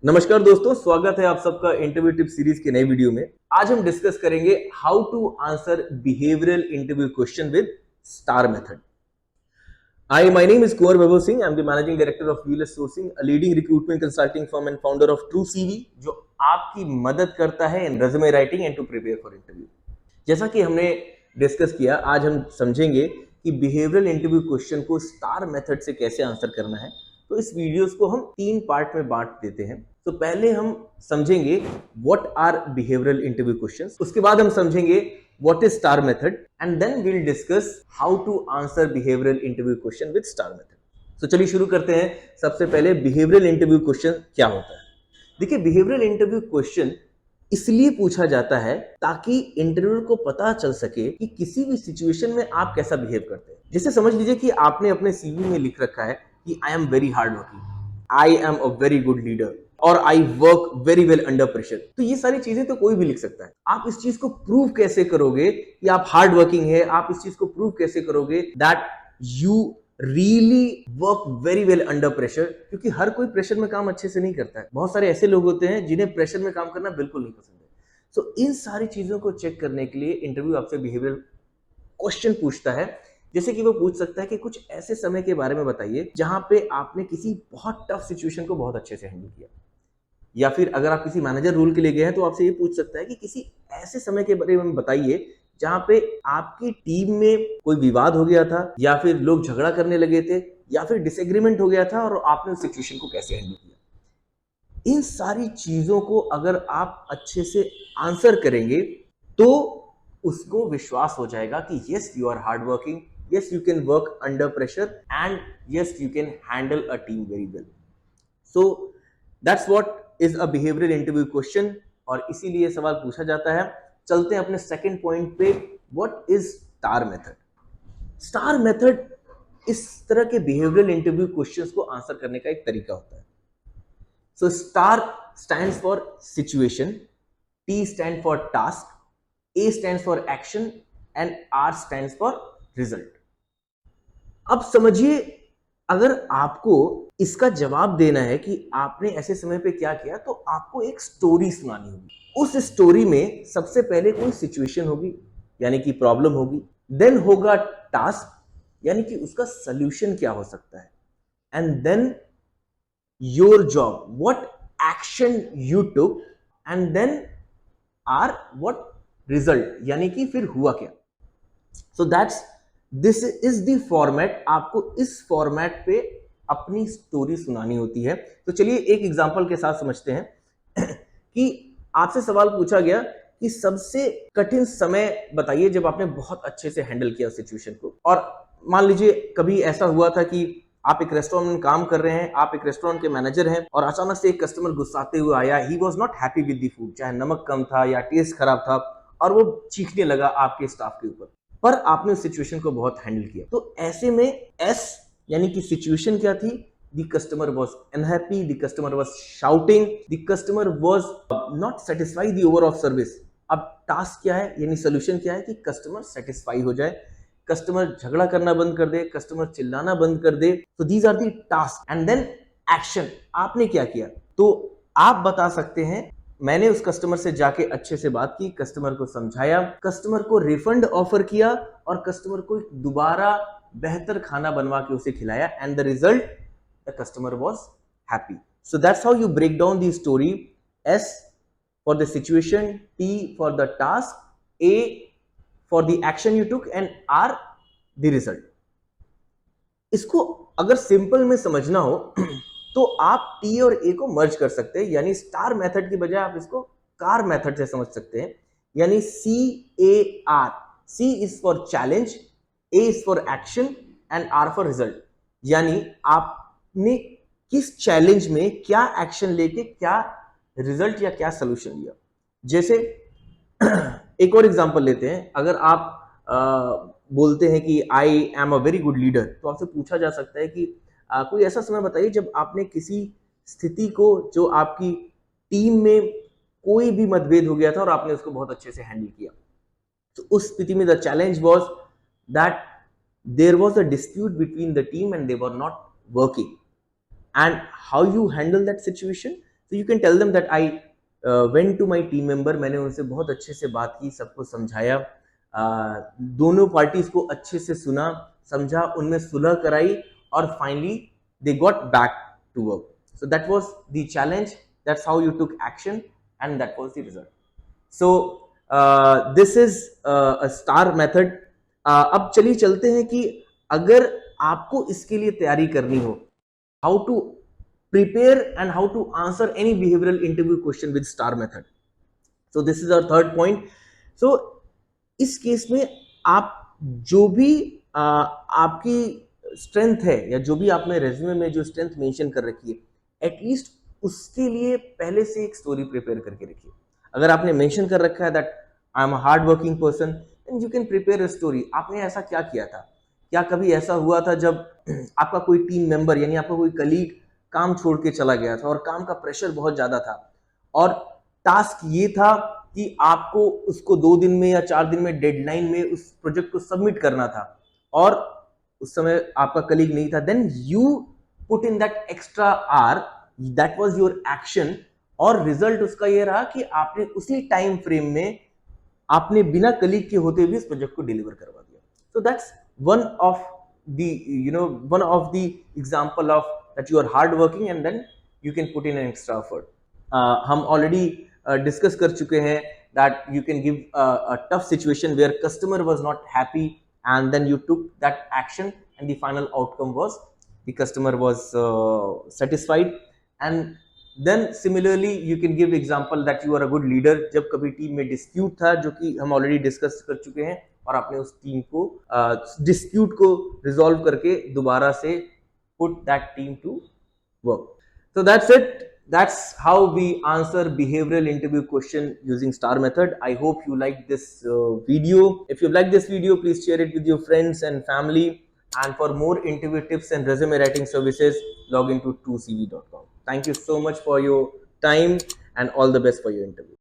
नमस्कार दोस्तों, स्वागत है आप सबका इंटरव्यू टिप सीरीज के नई वीडियो में। आज हम डिस्कस करेंगे how to answer behavioural interview question with STAR method. Hi, my name is Kumar Vaibhav Singh. I'm the managing director of VLS Sourcing, a leading recruitment consulting firm and founder of True CV, जो आपकी मदद करता है इन resume writing and to prepare for interview। जैसा कि हमने discuss किया, आज हम समझेंगे कि बिहेवियरल इंटरव्यू क्वेश्चन को स्टार मेथड से कैसे आंसर करना है। तो इस वीडियोस को हम 3 पार्ट में बांट देते हैं। तो पहले हम समझेंगे what are behavioural interview questions, उसके बाद हम समझेंगे what is STAR method and then we will discuss how to answer behavioural interview question with STAR method. तो चलिए शुरू करते हैं। सबसे पहले बिहेवियरल इंटरव्यू क्वेश्चन क्या होता है। देखिए, बिहेवियरल इंटरव्यू क्वेश्चन इसलिए पूछा जाता है ताकि इंटरव्यूअर को पता चल सके कि किसी भी सिचुएशन में आप कैसा बिहेव करते हैं। जैसे समझ लीजिए कि आपने अपने सीवी में लिख रखा है कि I am very hard working, I am a very good leader और I work very well under pressure. तो ये सारी चीजें तो कोई भी लिख सकता है। आप इस चीज को प्रूव कैसे करोगे कि आप हार्ड वर्किंग है? आप इस चीज को प्रूव कैसे करोगे that you really work very well under pressure? क्योंकि हर कोई प्रेशर में काम अच्छे से नहीं करता है। बहुत सारे ऐसे लोग होते हैं जिन्हें प्रेशर में काम करना बिल्कुल नहीं पसंद है। सो इन सारी चीजों को चेक करने के लिए इंटरव्यू आपसे बिहेवियरल क्वेश्चन पूछता है। जैसे कि वो पूछ सकता है कि कुछ ऐसे समय के बारे में बताइए जहां पे आपने किसी बहुत टफ सिचुएशन को बहुत अच्छे से हैंडल किया। या फिर अगर आप किसी मैनेजर रोल के लिए गए हैं तो आपसे ये पूछ सकता है कि किसी ऐसे समय के बारे में बताइए जहां पे आपकी टीम में कोई विवाद हो गया था, या फिर लोग झगड़ा करने लगे थे, या फिर डिसएग्रीमेंट हो गया था और आपने उस सिचुएशन को कैसे हैंडल किया। इन सारी चीजों को अगर आप अच्छे से आंसर करेंगे तो उसको विश्वास हो जाएगा कि yes you are hard working, yes you can work under pressure and yes you can handle a team very well. So that's what is a behavioural interview question, और इसीलिए सवाल पूछा जाता है। चलते हैं अपने सेकंड पॉइंट पे, what is STAR method. STAR method इस तरह के बिहेवियरल इंटरव्यू क्वेश्चंस को आंसर करने का एक तरीका होता है। So STAR stands for situation, T stand for task, A stands for action and R stands for result. अब समझिए, अगर आपको इसका जवाब देना है कि आपने ऐसे समय पे क्या किया, तो आपको एक स्टोरी सुनानी होगी। उस स्टोरी में सबसे पहले कोई सिचुएशन होगी, यानी कि प्रॉब्लम होगी, देन होगा टास्क, यानी कि उसका सॉल्यूशन क्या हो सकता है, and then your job, what action you took, and then R what result, यानी कि फिर हुआ क्या। So that's this is the format. आपको इस फॉर्मेट पे अपनी स्टोरी सुनानी होती है। तो चलिए एक एग्जांपल के साथ समझते हैं कि आपसे सवाल पूछा गया कि सबसे कठिन समय बताइए जब आपने बहुत अच्छे से हैंडल किया सिचुएशन को। और मान लीजिए कभी ऐसा हुआ था कि आप एक रेस्टोरेंट में काम कर रहे हैं, आप एक रेस्टोरेंट के मैनेजर हैं और अचानक से एक कस्टमर गुस्साते हुए आया। He was not happy with the food, चाहे नमक कम था या टेस्ट खराब था, और वो चीखने लगा आपके स्टाफ के ऊपर। पर आपने उस सिचुएशन को बहुत हैंडल किया। तो ऐसे में एस यानी कि सिचुएशन क्या थी? The customer was unhappy, the customer was shouting, the customer was not satisfied the overall service. अब टास्क क्या है, यानी सोल्यूशन क्या है कि कस्टमर सेटिस्फाई हो जाए, कस्टमर झगड़ा करना बंद कर दे, कस्टमर चिल्लाना बंद कर दे। तो these are the task. And then action, आपने क्या किया? तो आप बता सकते हैं मैंने उस कस्टमर से जाके अच्छे से बात की, कस्टमर को समझाया, कस्टमर को रिफंड ऑफर किया और कस्टमर को दोबारा बेहतर खाना बनवा के उसे खिलाया, and the result the customer was happy. So that's how you break down the story. S for the situation, T for the task, A for the action you took and R the result. इसको अगर simple में समझना हो तो आप T और ए को मर्ज कर सकते हैं, यानी स्टार मेथड की बजाय आप इसको कार मेथड से समझ सकते हैं। यानी C A R, C is for challenge, A is for action and R for result. यानी आपने किस चैलेंज में क्या एक्शन लेके क्या रिजल्ट या क्या सोल्यूशन लिया। जैसे एक और एग्जांपल लेते हैं। अगर आप बोलते हैं कि I am a very good leader, तो आपसे पूछा जा सकता है कि कोई ऐसा समय बताइए जब आपने किसी स्थिति को, जो आपकी टीम में कोई भी मतभेद हो गया था और आपने उसको बहुत अच्छे से हैंडल किया। तो उस स्थिति में the challenge was that there was a dispute between the team and they were not working, and how you handle that situation. So you can tell them that I went to my team member, मैंने उनसे बहुत अच्छे से बात की, सबको समझाया, दोनों पार्टीज को अच्छे से सुना, समझा, उनमें सुलह कराई और finally they got back to work. So that was the challenge. That's how you took action, and that was the result. So this is a star method. अब चलिए चलते हैं कि अगर आपको इसके लिए तैयारी करनी हो, how to prepare and how to answer any behavioral interview question with star method. So this is our third point. So इस केस में आप जो भी आपकी स्ट्रेंथ है या जो भी आपने रेज्यूमे में जो स्ट्रेंथ मेंशन कर रखी है, एटलीस्ट उसके लिए पहले से एक स्टोरी प्रिपेयर करके रखिए. अगर आपने मेंशन कर रखा है that I am a hard working person, then you can prepare a story. आपने ऐसा क्या किया था? क्या कभी ऐसा हुआ था जब आपका कोई टीम मेंबर यानी आपका कोई कलीग काम छोड़ के चला गया था और काम का प्रेशर बहुत ज्यादा था और टास्क ये था कि आपको उसको 2 दिन में या 4 दिन में डेडलाइन में उस प्रोजेक्ट को सबमिट करना था और उस समय आपका कलीग नहीं था, then you put in that extra hour, that was your action और रिजल्ट उसका ये रहा कि आपने उसी टाइम फ्रेम में आपने बिना कलीग के होते हुए इस प्रोजेक्ट को डिलीवर करवा दिया. So that's one of the one of the example of that you are hard working and then you can put in an extra effort. हम already discuss कर चुके हैं that you can give a tough situation where customer was not happy and then you took that action and the final outcome was the customer was satisfied. And then similarly you can give example that you are a good leader. जब कभी team में dispute था जो कि हम already discuss कर चुके हैं और आपने उस टीम को डिस्प्यूट को रिजॉल्व करके दोबारा से put that team to work. So that's it. That's how we answer behavioral interview question using STAR method. I hope you liked this video. If you like this video, please share it with your friends and family. And for more interview tips and resume writing services, log into 2cv.com. Thank you so much for your time and all the best for your interview.